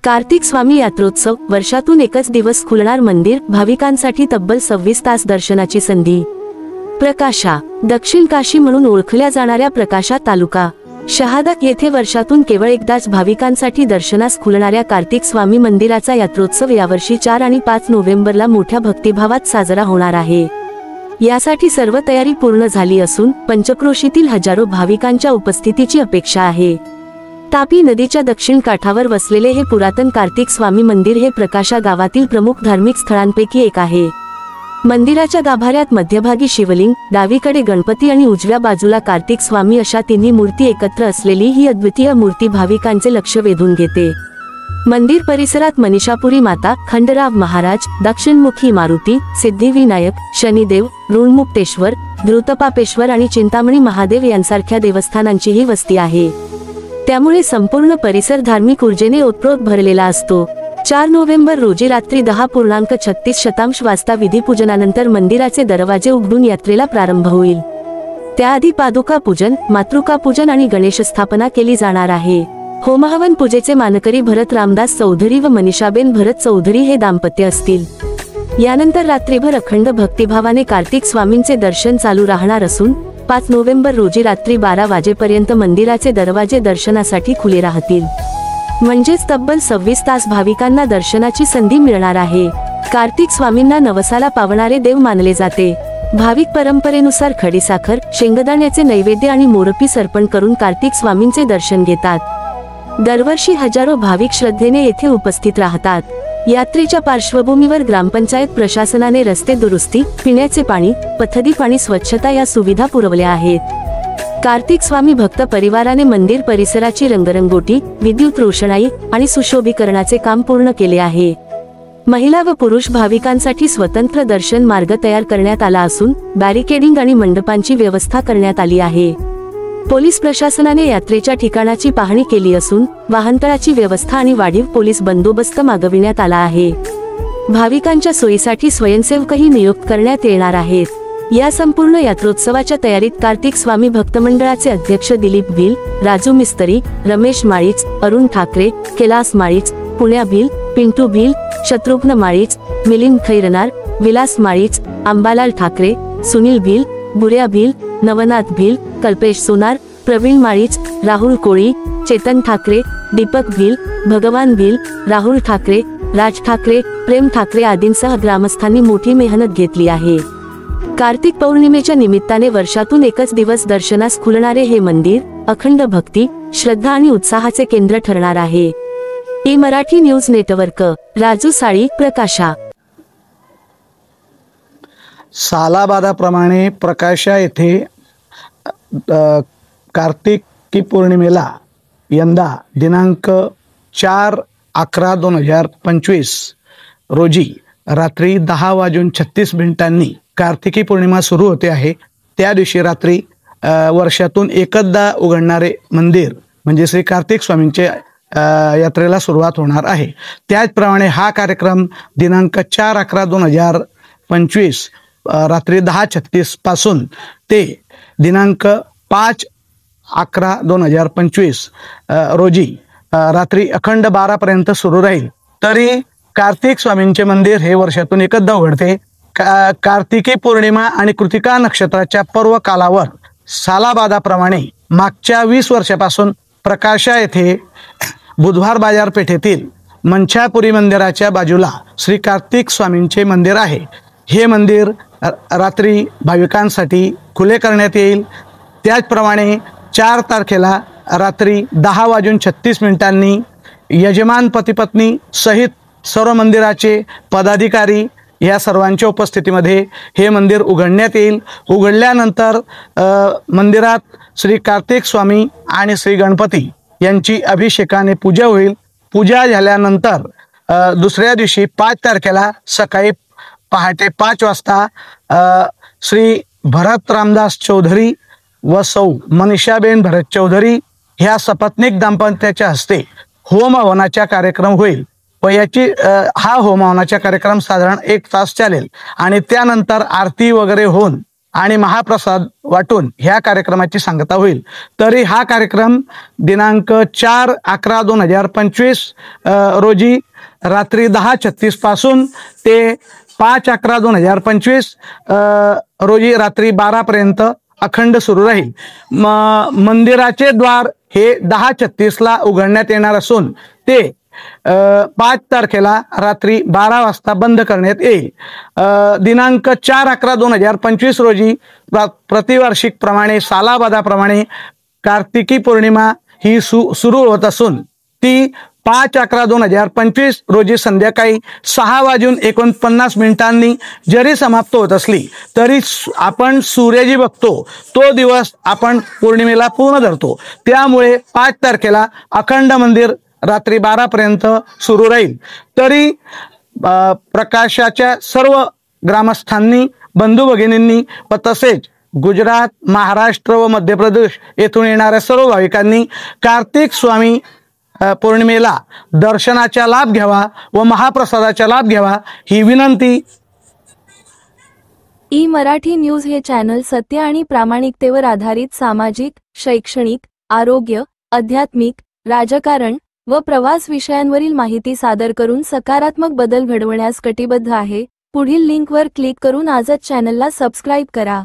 कार्तिक स्वामी यात्रोत्सव, वर्षातून एकच दिवस खुलणार मंदिर, भाविकांसाठी तब्बल 26 तास दर्शनाची संधी। प्रकाशा, दक्षिण काशी म्हणून ओळखल्या जाणाऱ्या प्रकाशा तालुका शहादा येथे वर्षातून केवळ एकदाच भाविकांसाठी दर्शनास खुलणाऱ्या कार्तिक स्वामी मंदिराचा यात्रोत्सव यावर्षी 4 आणि 5 नोव्हेंबरला मोठ्या भक्तिभावात साजरा होणार आहे। यासाठी सर्व तयारी पूर्ण झाली असून पंचक्रोशीतील हजारो भाविकांच्या उपस्थितीची अपेक्षा आहे। तापी नदीच्या दक्षिण काठावर वसलेले हे पुरातन कार्तिक स्वामी मंदिर हे प्रकाशा गावातील प्रमुख धार्मिक स्थळांपैकी एक आहे। मंदिराच्या गाभाऱ्यात मध्यभागी शिवलिंग, डावीकडे गणपती आणि उजव्या बाजूला कार्तिक स्वामी अशा तिन्ही मूर्ती एकत्र असलेली ही अद्वितीय मूर्ती भाविकांचे लक्ष वेधून घेते। मंदिर परिसरात मनीषापुरी माता, खंडराव महाराज, दक्षिणमुखी मारुती, सिद्धिविनायक, शनिदेव, ऋणमुक्तेश्वर, धृतपापेश्वर आणि चिंतामणी महादेव यांसारख्या देवस्थानांचीही वस्ती आहे। त्यामुळे संपूर्ण परिसर धार्मिक ऊर्जेने ओतप्रोत भरलेला असतो। 4 नोव्हेंबर रोजी रात्री 10:36 वाजता विधिपूजनानंतर मंदिराचे दरवाजे उघडून यात्रेला प्रारंभ होईल। त्याआधी पादुका पूजन, मातृका पूजन आणि गणेश स्थापना केली जाणार आहे। होमहवन पूजेचे मानकरी भरत रामदास चौधरी व मनीषाबेन भरत चौधरी हे दाम्पत्य असतील। यानंतर रात्रीभर अखंड भक्तिभावाने कार्तिक स्वामींचे दर्शन चालू राहणार असून 5 नोव्हेंबर रोजी रात्री 12 वाजेपर्यंत मंदिराचे दरवाजे दर्शनासाठी खुले राहतील। म्हणजेच तब्बल 26 तास भाविकांना दर्शनाची संधी मिळणार आहे। कार्तिक स्वामींना नवसाला पावणारे देव मानले जाते। भाविक परंपरेनुसार खडीसाखर, शेंगदाण्याचे नैवेद्य आणि मोरपीस अर्पण करून कार्तिक स्वामींचे दर्शन घेतात। दरवर्षी हजारो भाविक श्रद्धेने येथे उपस्थित राहतात। यात्रेच्या पार्श्वभूमीवर ग्रामपंचायत प्रशासनाने रस्ते दुरुस्ती, पिण्याचे पाणी, पथदीप आणि स्वच्छता या सुविधा पुरवल्या आहेत। कार्तिक स्वामी भक्त परिवाराने मंदिर परिसराची रंगरंगोटी, विद्युत रोषणाई आणि सुशोभीकरणाचे काम पूर्ण केले आहे। महिला व पुरुष भाविकांसाठी स्वतंत्र दर्शन मार्ग तयार करण्यात आला असून बॅरिकेडिंग आणि मंडपांची व्यवस्था करण्यात आली आहे। पोलीस प्रशासनाने यात्रेच्या ठिकाणाची पाहणी केली असून वाहनतळाची व्यवस्था आणि वाढीव पोलीस बंदोबस्त मागविण्यात आला आहे। भाविकांच्या सोयीसाठी स्वयंसेवकही नियुक्त करण्यात येणार आहेत। या संपूर्ण यात्रोत्सवाच्या तयारीत कार्तिक स्वामी भक्त मंडळाचे अध्यक्ष दिलीप भिल, राजू मिस्त्री, रमेश माळीच, अरुण ठाकरे, कैलास माळीच, पुण्या भिल, पिंटू भिल, शत्रुघ्न माळीच, मिलिंद खैरनार, विलास माळीच, अंबालाल ठाकरे, सुनील भिल, बुऱ्या भिल, नवनाथ भिल, कल्पेश सोनार, प्रवीण माळीच, राहुल कोळी, चेतन ठाकरे, दीपक भिल, भगवान भिल, राहुल ठाकरे, राज ठाकरे, प्रेम ठाकरे आदींसह ग्रामस्थांनी मोठी मेहनत घेतली आहे। कार्तिक पौर्णिमेच्या निमित्ताने वर्षातून एकच दिवस दर्शनास खुलणारे हे मंदिर अखंड भक्ती, श्रद्धा आणि उत्साहाचे केंद्र ठरणार आहे। मराठी न्यूज नेटवर्क, राजू साळी, प्रकाशा। सालाबादाप्रमाणे प्रकाशा येथे कार्तिकी पौर्णिमेला यंदा दिनांक 4/11/2025 रोजी रात्री 10:36 कार्तिकी पौर्णिमा सुरू होते आहे। त्या दिवशी रात्री वर्षातून एकदा उघडणारे मंदिर म्हणजे श्री कार्तिक स्वामींचे यात्रेला सुरुवात होणार आहे। त्याचप्रमाणे हा कार्यक्रम दिनांक 4/11/2025 रात्री 10:36 पासून ते दिनांक 5/11/2025 रोजी रात्री अखंड 12 पर्यंत सुरू राहील। तरी कार्तिक स्वामींचे मंदिर हे वर्षातून एकदा उघडते। कार्तिकी पौर्णिमा आणि कृतिका नक्षत्राच्या पर्व कालावर सालाबादाप्रमाणे मागच्या 20 वर्षापासून प्रकाशा येथे बुधवार बाजारपेठेतील मंछापुरी मंदिराच्या बाजूला श्री कार्तिक स्वामींचे मंदिर आहे। हे मंदिर रात्री भाविकांसाठी खुले करण्यात येईल। त्याचप्रमाणे 4 तारखेला रात्री 10:36 यजमान पतिपत्नी सहित सर्व मंदिराचे पदाधिकारी या सर्वांच्या उपस्थितीमध्ये हे मंदिर उघडण्यात येईल। उघडल्यानंतर मंदिरात श्री कार्तिक स्वामी आणि श्री गणपती यांची अभिषेकाने पूजा होईल। पूजा झाल्यानंतर दुसऱ्या दिवशी 5 तारखेला सकाळी पहाटे 5 वाजता श्री भरत रामदास चौधरी व सौ मनीषाबेन भरत चौधरी ह्या सपत्नीक दाम्पत्याच्या हस्ते होम हवनाचा कार्यक्रम होईल व याची हा होम हवनाचा कार्यक्रम साधारण 1 तास चालेल आणि त्यानंतर आरती वगैरे होऊन आणि महाप्रसाद वाटून ह्या कार्यक्रमाची सांगता होईल. तरी हा कार्यक्रम दिनांक 4/11/2025 रोजी रात्री 10:36 पासून ते 5/11/2025 रोजी रात्री 12 पर्यंत अखंड सुरू राहील. मंदिराचे द्वार हे 10:36 उघडण्यात येणार असून ते 5 तारखेला रात्री 12 वाजता बंद करण्यात येईल. दिनांक 4/11/2025 रोजी प्रतिवार्षिक प्रमाणे सालाबादाप्रमाणे कार्तिकी पौर्णिमा ही सुरू होत असून ती 5/11/2025 रोजी संध्याकाळी 6:49 जरी समाप्त होत असली तरी आपण सूर्य जी बघतो तो दिवस आपण पौर्णिमेला पूर्ण धरतो. त्यामुळे 5 तारखेला अखंड मंदिर रात्री 12 पर्यंत सुरू राहील. तरी प्रकाशाच्या सर्व ग्रामस्थांनी, बंधू भगिनींनी व तसेच गुजरात, महाराष्ट्र व मध्य प्रदेश येथून येणाऱ्या सर्व भाविकांनी कार्तिक स्वामी पौर्णिमेला दर्शनाचा लाभ घ्यावा व महाप्रसादाचा लाभ घ्यावा ही विनंती. ई मराठी न्यूज हे चॅनल सत्य आणि प्रामाणिकतेवर आधारित सामाजिक, शैक्षणिक, आरोग्य, आध्यात्मिक, राजकारण व प्रवास विषयांवरील माहिती सादर करून सकारात्मक बदल घडवण्यास कटिबद्ध आहे. पुढील लिंकवर क्लिक करून आजच चॅनलला सबस्क्राईब करा.